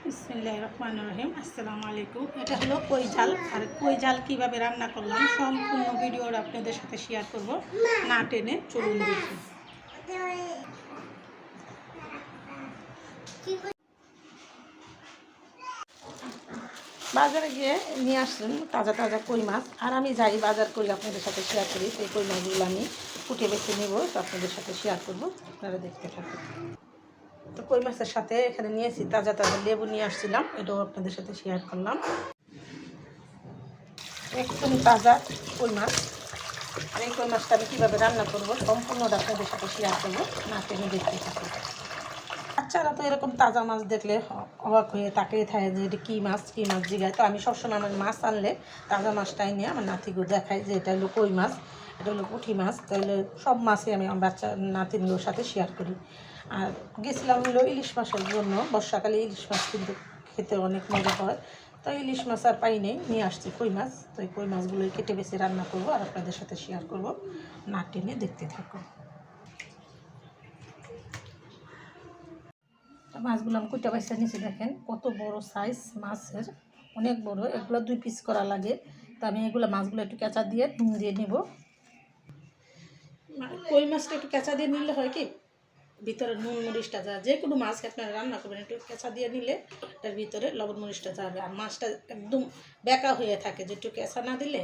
বিসমিল্লাহির রহমানির রহিম। আসসালামু আলাইকুম। এটা হলো কই ঝাল। আর কই ঝাল কীভাবে রান্না করলাম সম্পূর্ণ ভিডিওটা আপনাদের সাথে শেয়ার করব, না টেনে চলুন দেখি। বাজারে গিয়ে নিয়ে আসলাম তাজা তাজা কই মাছ। আর আমি যাই বাজার করি আপনাদের সাথে শেয়ার করি, সেই কই মাছগুলো আমি কুটে বেছে নেব, তো আপনাদের সাথে শেয়ার করব, আপনারা দেখতে থাকুন। তো কই মাছের সাথে এখানে নিয়েছি তাজা তাজা লেবু নিয়ে আসছিলাম, এটাও আপনাদের সাথে শেয়ার করলাম। একদম তাজা কই মাছ। আর এই কই মাছটা আমি কীভাবে রান্না করবো সম্পূর্ণটা আপনাদের সাথে শেয়ার করবো, না টেনে দেখতে থাকুন। বাচ্চারা তো এরকম তাজা মাছ দেখলে অবাক হয়ে তাকিয়ে থাকে যে এটা কী মাছ জিগায়। তো আমি সবসময় আমার মাছ আনলে তাজা মাছটাই নিয়ে আমার নাতিগুলো দেখাই যে এটা হলো কই মাছ, এটা হলো পুঁটি মাছ। তাহলে সব মাছই আমি আমার বাচ্চা নাতিগুলোর সাথে শেয়ার করি। আর গেছিলাম হলো ইলিশ মাছের জন্য, বর্ষাকালে ইলিশ মাছ কিন্তু খেতে অনেক মজা হয়। তো ইলিশ মাছ আর পাই নেই, নিয়ে আসছি কই মাছ। তো এই কই মাছগুলোই কেটে বেছে রান্না করবো আর আপনাদের সাথে শেয়ার করবো, না টেনে দেখতে থাকো। মাছগুলো আমি কুইটা বাইসা নিচে দেখেন কত বড় সাইজ মাছের, অনেক বড়। এগুলো 2 পিস করা লাগে। তো আমি এগুলো মাছগুলো একটু কেঁচা দিয়ে নুন দিয়ে নিব। কই মাছটা একটু কেঁচা দিয়ে নিলে হয় কি, ভিতরে নুন মরিচটা যায়। যে কোনো মাছ আপনারা রান্না করবেন একটু কেঁচা দিয়ে নিলে এর ভিতরে লবণ মরিচটা যাবে। আর মাছটা একদম বেঁকা হয়ে থাকে, যে একটু কেঁচা না দিলে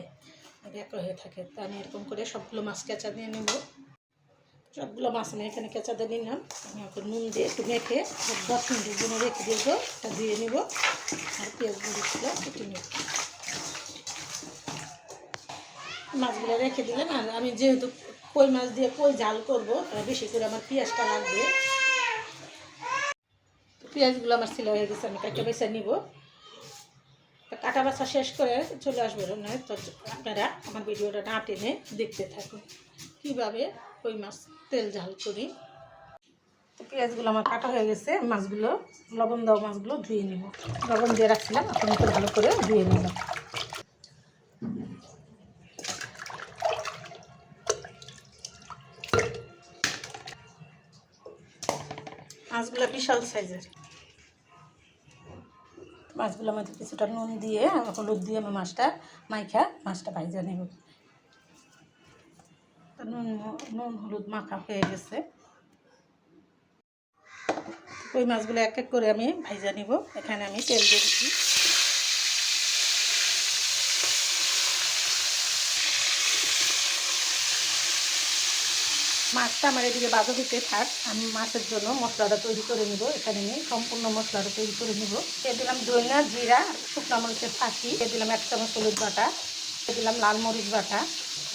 বেঁকা হয়ে থাকে। তো আমি এরকম করে সবগুলো মাছ কেঁচা দিয়ে নেব। সবগুলো মাছ আমি এখানে কেঁচা দিয়ে নিলাম। আমি ওকে নুন দিয়ে একটু মেখে 10 মিনিটের জন্য রেখে দিয়ে এটা দিয়ে নেব। আর পেঁয়াজ মরিচগুলো কেটে নেব। মাছগুলো রেখে দিলাম। আর আমি যেহেতু কই মাছ দিয়ে কই ঝাল করবো, বেশি করে আমার পেঁয়াজটা লাগবে। পেঁয়াজগুলো আমার ছিল হয়ে গেছে, আমি কাটা বেছে নিব। কাটা বাছা শেষ করে চলে আসবে না, তো আপনারা আমার ভিডিওটা না টেনে দেখতে থাকুন কীভাবে কই মাছ তেল ঝাল করি। তো পেঁয়াজগুলো আমার কাটা হয়ে গেছে, মাছগুলো লবণ দেওয়া মাছগুলো ধুয়ে নেব। লবণ দিয়ে রাখছিলাম, এখন একটু ভালো করে ধুয়ে নিলাম। মাছগুলো বিশাল সাইজের। মাছগুলোর মধ্যে কিছুটা নুন দিয়ে হলুদ দিয়ে আমি মাছটা ভাইজা নেব। নুন হলুদ মাখা হয়ে গেছে। ওই মাছগুলো এক এক করে আমি ভাইজা নিব। এখানে আমি তেল দিয়ে দিচ্ছি। মাছটা আমার এদিকে বাজা দিতে থাক, আমি মাছের জন্য মশলাটা তৈরি করে নিব। এখানে আমি সম্পূর্ণ মশলাটা তৈরি করে নিব। দিয়ে দিলাম ধনিয়া, জিরা, শুকনো মরিচের ফাঁকি, দিয়ে দিলাম 1 চামচ হলুদ বাটা, দিয়ে দিলাম লাল মরিচ বাটা।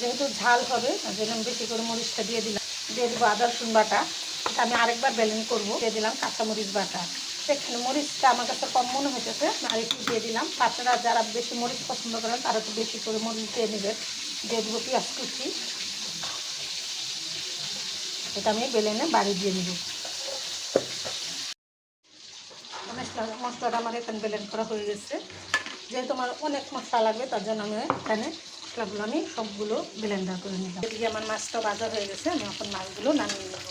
যেহেতু ঝাল হবে তার জন্য আমি বেশি করে মরিচটা দিয়ে দিলাম। দিয়ে দেবো আদা রসুন বাটা, এটা আমি আরেকবার ব্লেন্ড করবো। দিয়ে দিলাম কাঁচামরিচ বাটা। এখানে মরিচটা আমার কাছে কম মনে হতেছে, আর একটু দিয়ে দিলাম। আপনারা যারা বেশি মরিচ পছন্দ করেন তারা একটু বেশি করে মরিচ দিয়ে নেবেন। দিয়ে দেবো পেঁয়াজ কুচি, এটা আমি বেলেনে বাড়ি দিয়ে নিব। মশলাটা আমার এখানে বেলেন করা হয়ে গেছে। যেহেতু আমার অনেক মশলা লাগবে তার জন্য আমি এখানে মশলাগুলো আমি সবগুলো ব্লেন্ডার করে নিলাম। এদিকে আমার মাছটা ভাজা হয়ে গেছে, আমি এখন মাছগুলো নামিয়ে নেব।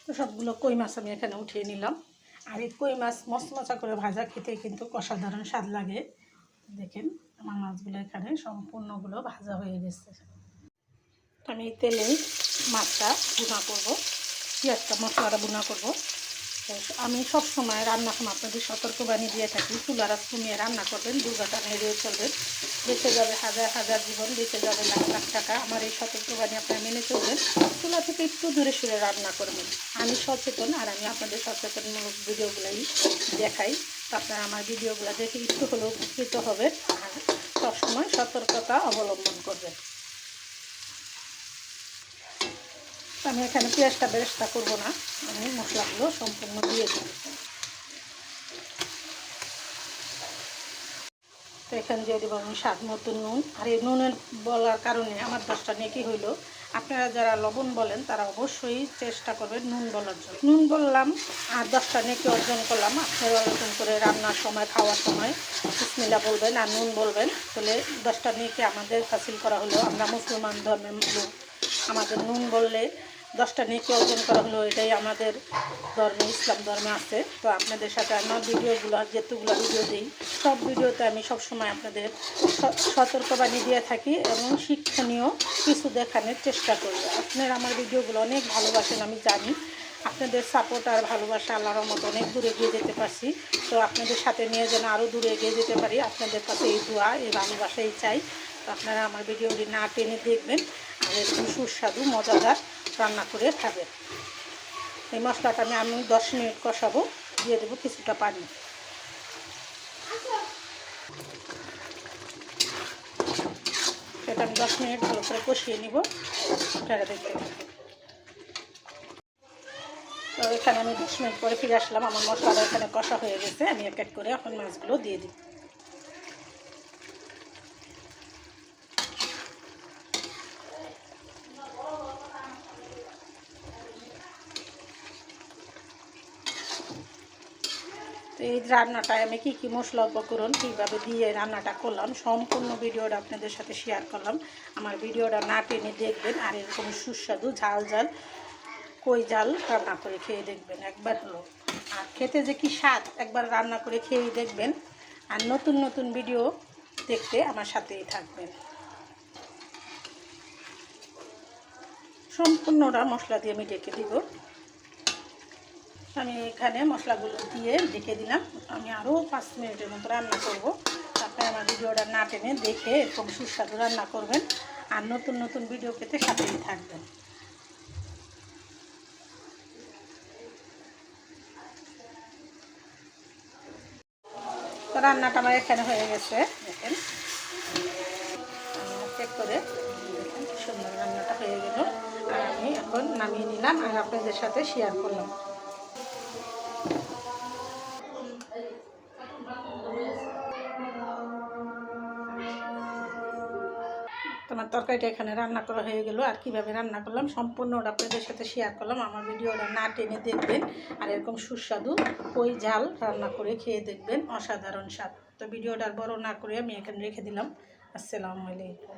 তো সবগুলো কই মাছ আমি এখানে উঠিয়ে নিলাম। আর এই কই মাছ মচমচা করে ভাজা খেতে কিন্তু অসাধারণ স্বাদ লাগে। দেখেন আমার মাছগুলো এখানে সম্পূর্ণগুলো ভাজা হয়ে গেছে। আমি এই তেলেই মাছটা ভুনা করব, পেঁয়াজটা মশলাটা ভুনা করব। আমি সবসময় রান্নার সময় আপনাদের সতর্কবাণী দিয়ে থাকি, চুলার আঁচ কমিয়ে রান্না করবেন, দুর্ঘটনা এড়িয়ে চলবেন। বেঁচে যাবে হাজার হাজার জীবন, বেঁচে যাবে লাখ লাখ টাকা। আমার এই সতর্কবাণী আপনারা মেনে চলবেন। চুলা থেকে একটু দূরে সরে রান্না করবেন। আমি সচেতন, আর আমি আপনাদের সচেতনমূলক ভিডিওগুলোই দেখাই। তো আপনারা আমার ভিডিওগুলো দেখে একটু হলেও উপকৃত হবেন, আর সবসময় সতর্কতা অবলম্বন করবেন। আমি এখানে পেঁয়াজটা বেরেস্তা করবো না, আমি মশলাগুলো সম্পূর্ণ দিয়ে দেব। তো এখানে দিয়ে দেবো আমি স্বাদ মতো নুন। আর এই নুনের বলার কারণে আমার 10টা নেকি হইলো, আপনারা যারা লবণ বলেন তারা অবশ্যই চেষ্টা করবেন নুন বলার জন্য। নুন বললাম আর 10টা নেকি অর্জন করলাম। আপনারা এরকম করে রান্নার সময় খাওয়ার সময় বিসমিল্লাহ বলবেন আর নুন বলবেন, তাহলে 10টা নেকি আমাদের হাসিল করা হলো। আমরা মুসলমান ধর্মের লোক, আমাদের নুন বললে 10টা নেকি অর্জন করা হলো, এটাই আমাদের ধর্মে, ইসলাম ধর্মে আছে। তো আপনাদের সাথে আমার ভিডিওগুলো যেতগুলো ভিডিও দিই সব ভিডিওতে আমি সবসময় আপনাদের সতর্কবাণী দিয়ে থাকি এবং শিক্ষণীয় কিছু দেখানোর চেষ্টা করি। আপনারা আমার ভিডিওগুলো অনেক ভালোবাসেন, আমি জানি। আপনাদের সাপোর্ট আর ভালোবাসা আল্লাহর মতো অনেক দূরে এগিয়ে যেতে পারছি। তো আপনাদের সাথে নিয়ে যেন আরও দূরে এগিয়ে যেতে পারি, আপনাদের কাছে এই দোয়া, এই ভালোবাসাই চাই। তো আপনারা আমার ভিডিওটি না টেনে দেখবেন আর এরকম সুস্বাদু মজাদার রান্না করে খাবেন। এই মশলাটা আমি 10 মিনিট কষাবো, দিয়ে দেবো কিছুটা পানি। সেটা আমি 10 মিনিট ভালো করে কষিয়ে নিব, আপনারা দেখতে থাকুন। তো এখানে আমি 10 মিনিট পরে ফিরে আসলাম, আমার মশলাটা এখানে কষা হয়ে গেছে। আমি এক এক করে এখন মাছগুলো দিয়ে দিই। তো এই রান্নাটায় আমি কী কী মশলা উপকরণ কীভাবে দিয়ে রান্নাটা করলাম সম্পূর্ণ ভিডিওটা আপনাদের সাথে শেয়ার করলাম। আমার ভিডিওটা না টেনে দেখবেন আর এরকম সুস্বাদু ঝাল ঝাল কই জাল রান্না করে খেয়ে দেখবেন একবার হলো। আর খেতে যে কি স্বাদ, একবার রান্না করে খেয়েই দেখবেন। আর নতুন নতুন ভিডিও দেখতে আমার সাথেই থাকবেন। সম্পূর্ণটা মশলা দিয়ে আমি ঢেকে দিব। আমি এখানে মশলাগুলো দিয়ে ঢেকে দিলাম। আমি আরও 5 মিনিটের মতো রান্না করব। আপনারা আমার ভিডিওটা না টেনে দেখে এরকম সুস্বাদু রান্না করবেন আর নতুন নতুন ভিডিও পেতে সাথেই থাকবেন। তো রান্নাটা আমার এখানে হয়ে গেছে, দেখেন চেক করে দেখেন সুন্দর রান্নাটা হয়ে গেল। আর আমি এখন নামিয়ে নিলাম আর আপনাদের সাথে শেয়ার করলাম। তোমার তরকারিটা এখানে রান্না করা হয়ে গেল। আর কীভাবে রান্না করলাম সম্পূর্ণটা আপনাদের সাথে শেয়ার করলাম। আমার ভিডিওটা না টেনে দেখবেন আর এরকম সুস্বাদু কই ঝাল রান্না করে খেয়ে দেখবেন, অসাধারণ স্বাদ। তো ভিডিওটা বড় না করে আমি এখানে রেখে দিলাম। আসসালামু আলাইকুম।